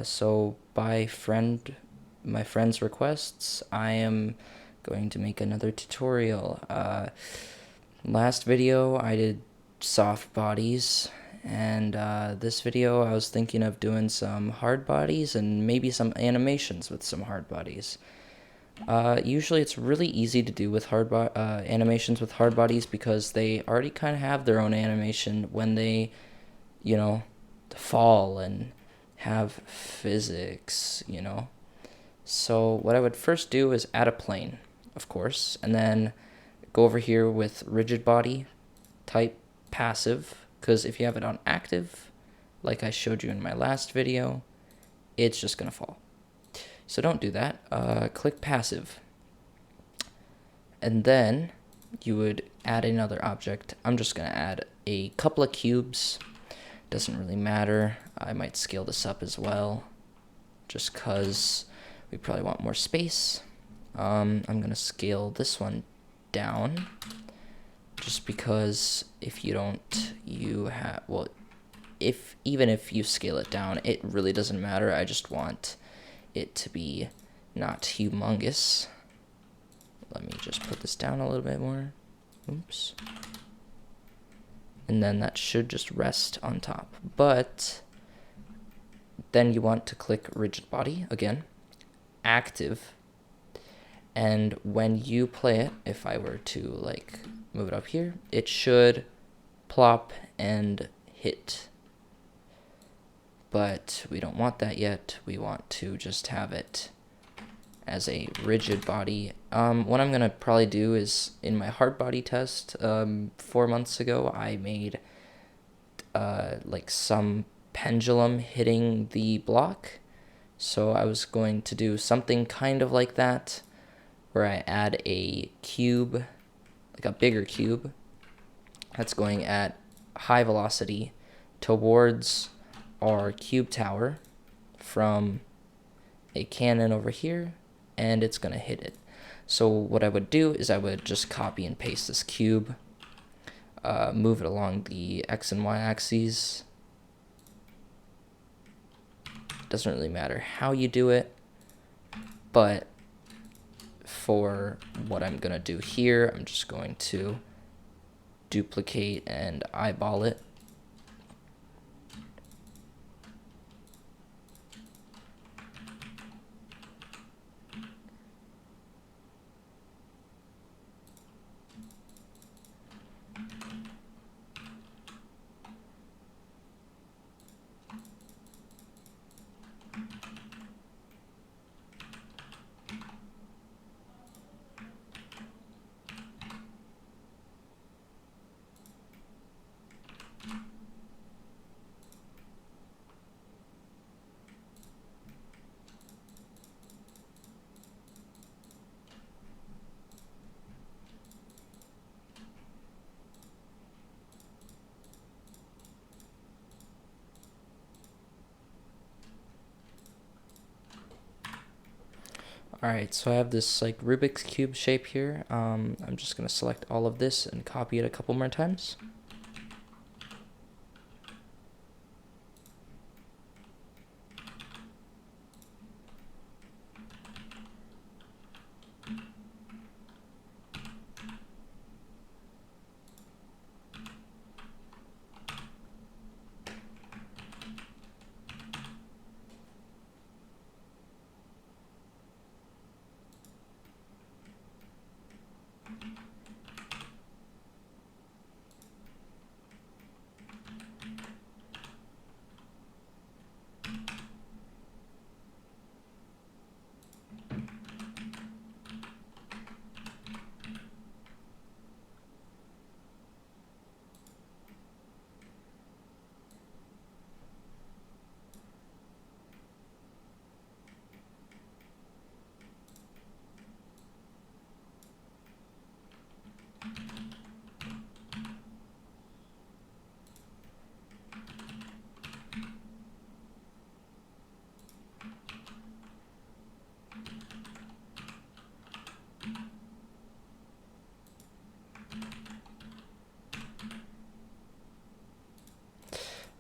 So by my friend's requests, I am going to make another tutorial. Last video I did soft bodies, and this video I was thinking of doing some hard bodies and maybe some animations with some hard bodies. Usually it's really easy to do with animations with hard bodies because they already kind of have their own animation when they, you know, fall and have physics. So what I would first do is add a plane, of course, and then go over here with rigid body, type passive, because if you have it on active, like I showed you in my last video, it's just going to fall. So don't do that. Click passive. And then you would add another object. I'm just going to add a couple of cubes. Doesn't really matter. I might scale this up as well, just because we probably want more space. I'm going to scale this one down, just because if you don't, even if you scale it down, it really doesn't matter. I just want it to be not humongous. Let me just put this down a little bit more. Oops. And then that should just rest on top. But then you want to click rigid body again, active. And when you play it, if I were to move it up here, it should plop and hit. But we don't want that yet. We want to just have it as a rigid body. What I'm gonna probably do is, in my Hardbody test 4 months ago, I made some pendulum hitting the block. So I was going to do something kind of like that, where I add a cube, like a bigger cube, that's going at high velocity towards our cube tower from a cannon over here, and it's going to hit it. So what I would do is I would just copy and paste this cube, move it along the X and Y axes. Doesn't really matter how you do it, but for what I'm going to do here, I'm just going to duplicate and eyeball it. Alright, so I have this Rubik's Cube shape here. I'm just going to select all of this and copy it a couple more times.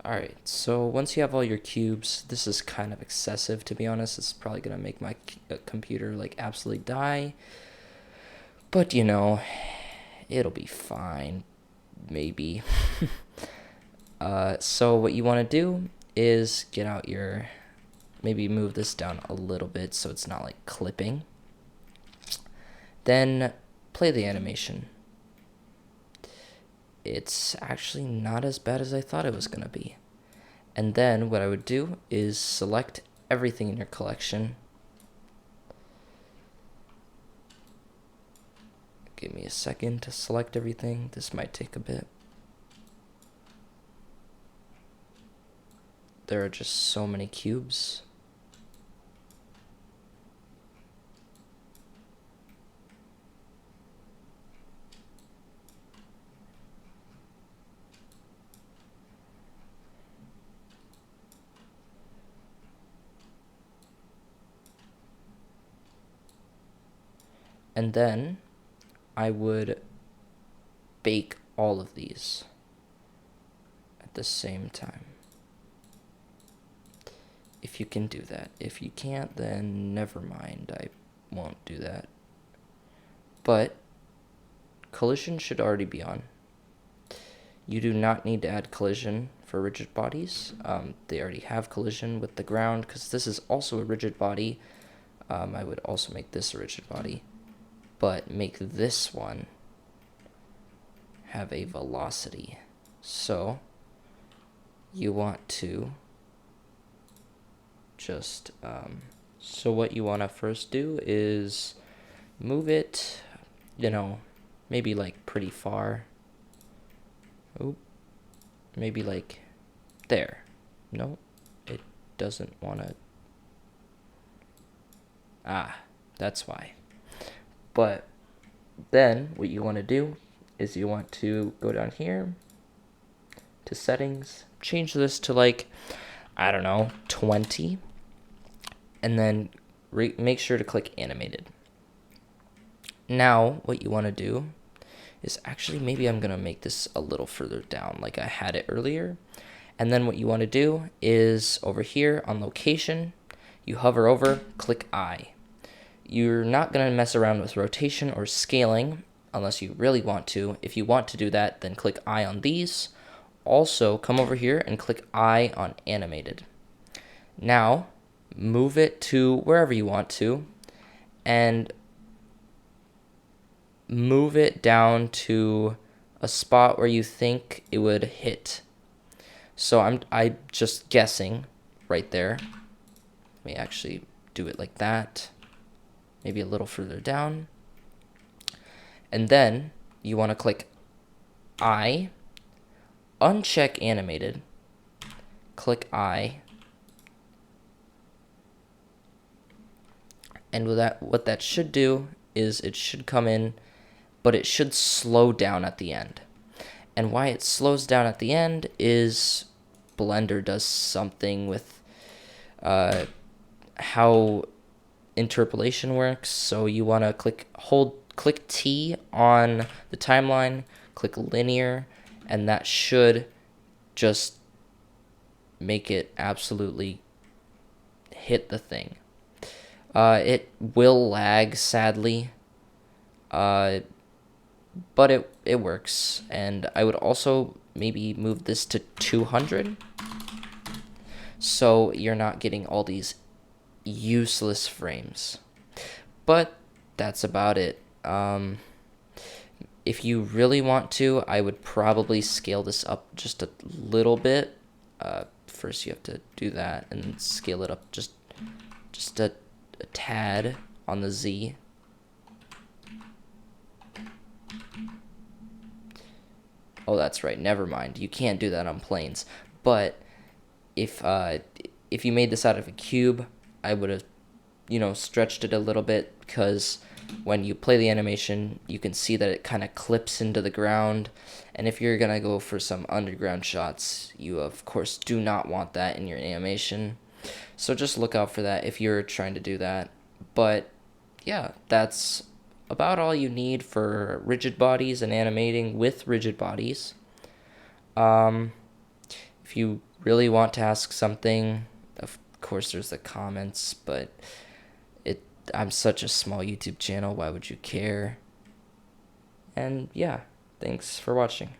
Alright, so once you have all your cubes, this is kind of excessive, to be honest. It's probably going to make my computer like absolutely die. But you know, it'll be fine, maybe. So what you want to do is get out your, maybe move this down a little bit so it's not like clipping. Then play the animation. It's actually not as bad as I thought it was going to be. And then what I would do is select everything in your collection. Give me a second to select everything. This might take a bit. There are just so many cubes. And then I would bake all of these at the same time. If you can do that. If you can't, then never mind. I won't do that. But collision should already be on. You do not need to add collision for rigid bodies. They already have collision with the ground because this is also a rigid body. I would also make this a rigid body. But make this one have a velocity. So you want to just, so what you want to first do is move it, you know, maybe like pretty far. Oop, maybe like there. No, it doesn't want to. That's why. But then what you want to do is you want to go down here to settings, change this to like, I don't know, 20, and then make sure to click animated. Now what you want to do is actually, maybe I'm going to make this a little further down like I had it earlier. And then what you want to do is over here on location, you hover over, click I. You're not going to mess around with rotation or scaling unless you really want to. If you want to do that, then click I on these. Also, come over here and click I on animated. Now, move it to wherever you want to and move it down to a spot where you think it would hit. So I'm just guessing right there. Let me actually do it like that. Maybe a little further down. And then you want to click I, uncheck animated, click I, and what that should do is it should come in, but it should slow down at the end. And why it slows down at the end is Blender does something with how interpolation works. So you want to click T on the timeline, click linear, and that should just make it absolutely hit the thing. It will lag, sadly, but it works. And I would also maybe move this to 200 so you're not getting all these useless frames. But that's about it. If you really want to, I would probably scale this up just a little bit. First you have to do that and scale it up just a tad on the Z. Oh, that's right, never mind. You can't do that on planes. But if you made this out of a cube, I would have, stretched it a little bit, because when you play the animation, you can see that it kind of clips into the ground. And if you're going to go for some underground shots, you, of course, do not want that in your animation. So just look out for that if you're trying to do that. But, yeah, that's about all you need for rigid bodies and animating with rigid bodies. If you really want to ask something, of course there's the comments, but I'm such a small YouTube channel, why would you care? And yeah, thanks for watching.